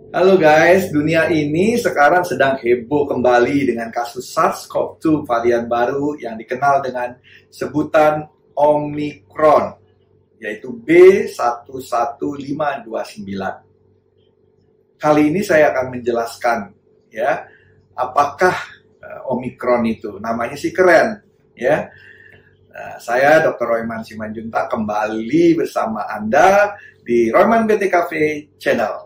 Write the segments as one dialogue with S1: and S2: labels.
S1: Halo guys, dunia ini sekarang sedang heboh kembali dengan kasus SARS-CoV-2 varian baru yang dikenal dengan sebutan Omicron, yaitu B11529. Kali ini saya akan menjelaskan ya, apakah Omicron itu, namanya sih keren ya. Saya Dr. Royman Simanjuntak kembali bersama Anda di Royman BTKV Channel.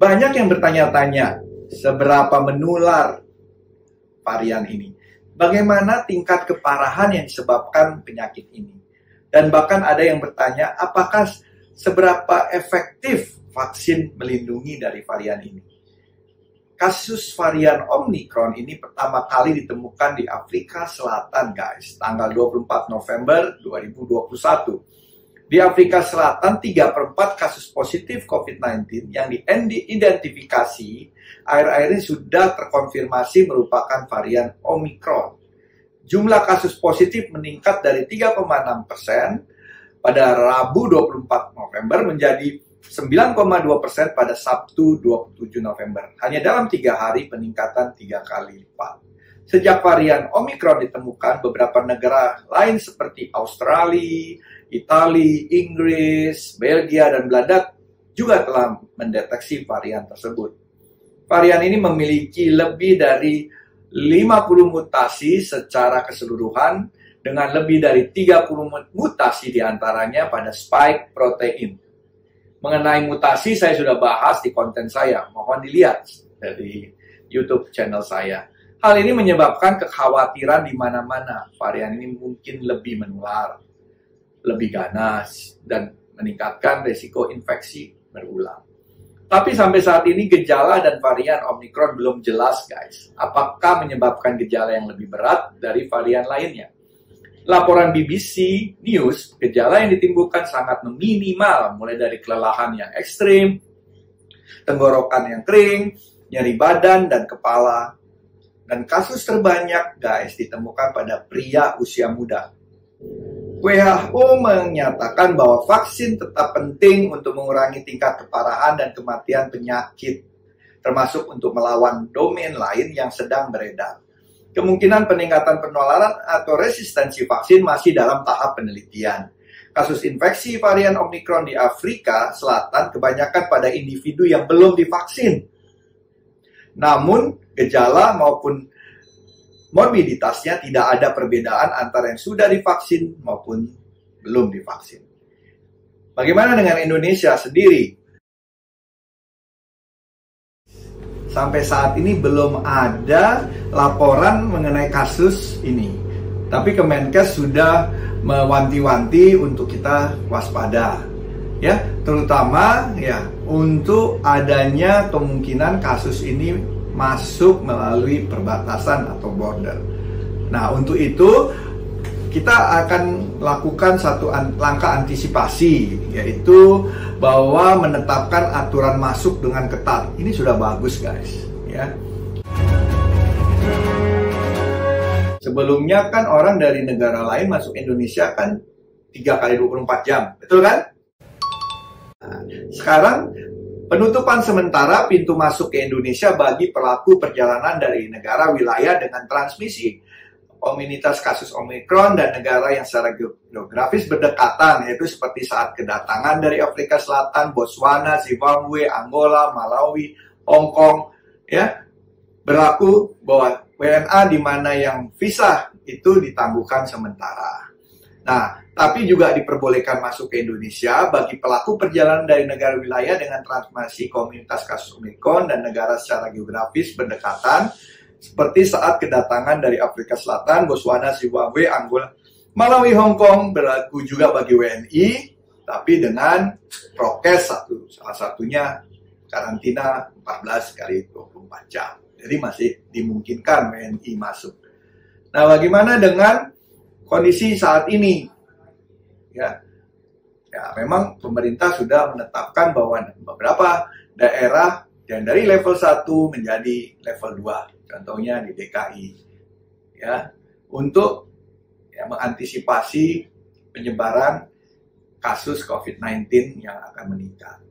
S1: Banyak yang bertanya-tanya, seberapa menular varian ini? Bagaimana tingkat keparahan yang disebabkan penyakit ini? Dan bahkan ada yang bertanya, apakah seberapa efektif vaksin melindungi dari varian ini? Kasus varian Omicron ini pertama kali ditemukan di Afrika Selatan, guys, tanggal 24 November 2021. Di Afrika Selatan, 3/4 kasus positif COVID-19 yang diidentifikasi akhir-akhir ini sudah terkonfirmasi merupakan varian Omicron. Jumlah kasus positif meningkat dari 3,6% pada Rabu 24 November menjadi 9,2% pada Sabtu 27 November. Hanya dalam 3 hari peningkatan 3 kali lipat. Sejak varian Omicron ditemukan, beberapa negara lain seperti Australia, Italia, Inggris, Belgia, dan Belanda juga telah mendeteksi varian tersebut. Varian ini memiliki lebih dari 50 mutasi secara keseluruhan dengan lebih dari 30 mutasi diantaranya pada spike protein. Mengenai mutasi saya sudah bahas di konten saya, mohon dilihat dari YouTube channel saya. Hal ini menyebabkan kekhawatiran di mana-mana. Varian ini mungkin lebih menular, lebih ganas, dan meningkatkan risiko infeksi berulang. Tapi sampai saat ini gejala dan varian Omicron belum jelas, guys. Apakah menyebabkan gejala yang lebih berat dari varian lainnya? Laporan BBC News, gejala yang ditimbulkan sangat minimal, mulai dari kelelahan yang ekstrim, tenggorokan yang kering, nyeri badan dan kepala. Dan kasus terbanyak, guys, ditemukan pada pria usia muda. WHO menyatakan bahwa vaksin tetap penting untuk mengurangi tingkat keparahan dan kematian penyakit, termasuk untuk melawan domain lain yang sedang beredar. Kemungkinan peningkatan penularan atau resistensi vaksin masih dalam tahap penelitian. Kasus infeksi varian Omicron di Afrika Selatan kebanyakan pada individu yang belum divaksin. Namun, gejala maupun morbiditasnya tidak ada perbedaan antara yang sudah divaksin maupun belum divaksin. Bagaimana dengan Indonesia sendiri? Sampai saat ini belum ada laporan mengenai kasus ini. Tapi Kemenkes sudah mewanti-wanti untuk kita waspada. Ya, terutama ya untuk adanya kemungkinan kasus ini masuk melalui perbatasan atau border. Nah, untuk itu kita akan lakukan satu langkah antisipasi, yaitu bahwa menetapkan aturan masuk dengan ketat. Ini sudah bagus, guys, ya. Sebelumnya kan orang dari negara lain masuk Indonesia kan 3 kali 24 jam, betul kan? Nah, sekarang penutupan sementara pintu masuk ke Indonesia bagi pelaku perjalanan dari negara wilayah dengan transmisi komunitas kasus Omicron dan negara yang secara geografis berdekatan, yaitu seperti saat kedatangan dari Afrika Selatan, Botswana, Zimbabwe, Angola, Malawi, Hong Kong, ya, berlaku bahwa WNA di mana yang visa itu ditangguhkan sementara. Nah, tapi juga diperbolehkan masuk ke Indonesia bagi pelaku perjalanan dari negara wilayah dengan transmisi komunitas kasus Omicron dan negara secara geografis berdekatan, seperti saat kedatangan dari Afrika Selatan, Botswana, Zimbabwe, Angola, Malawi, Hong Kong. Berlaku juga bagi WNI, tapi dengan prokes salah satunya karantina 14 kali 24 jam. Jadi masih dimungkinkan WNI masuk. Nah, bagaimana dengan kondisi saat ini? Ya, memang pemerintah sudah menetapkan bahwa beberapa daerah Dan dari level 1 menjadi level 2, contohnya di DKI. Ya, untuk mengantisipasi penyebaran kasus COVID-19 yang akan meningkat.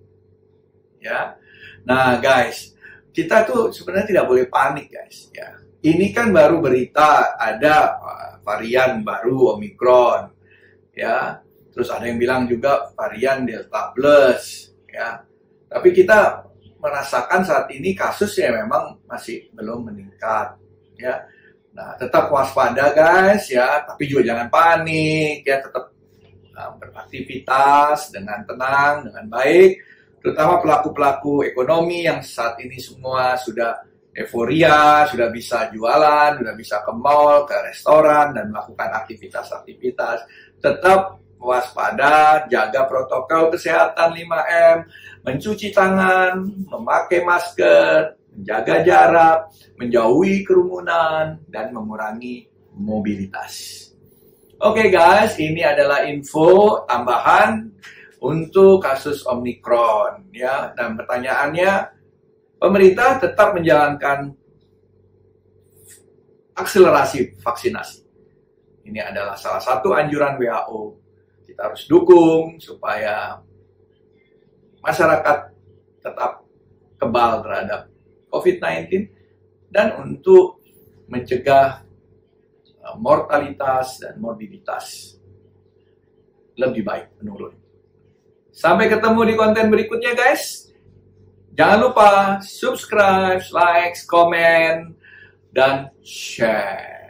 S1: Ya. Nah, guys, kita tuh sebenarnya tidak boleh panik, guys, ya. Ini kan baru berita ada varian baru Omicron, ya. Terus ada yang bilang juga varian Delta Plus, ya. Tapi kita merasakan saat ini kasusnya memang masih belum meningkat, ya. Nah, tetap waspada, guys, ya. Tapi juga jangan panik, ya. Tetap beraktivitas dengan tenang, dengan baik. Terutama pelaku-pelaku ekonomi yang saat ini semua sudah euforia, sudah bisa jualan, sudah bisa ke mall, ke restoran, dan melakukan aktivitas-aktivitas. Tetap waspada, jaga protokol kesehatan 5M, mencuci tangan, memakai masker, menjaga jarak, menjauhi kerumunan, dan mengurangi mobilitas. Oke, guys, ini adalah info tambahan untuk kasus Omicron, ya. Dan pertanyaannya, pemerintah tetap menjalankan akselerasi vaksinasi. Ini adalah salah satu anjuran WHO. Kita harus dukung supaya masyarakat tetap kebal terhadap COVID-19 dan untuk mencegah mortalitas dan morbiditas lebih baik menurun. Sampai ketemu di konten berikutnya, guys. Jangan lupa subscribe, like, komen, dan share.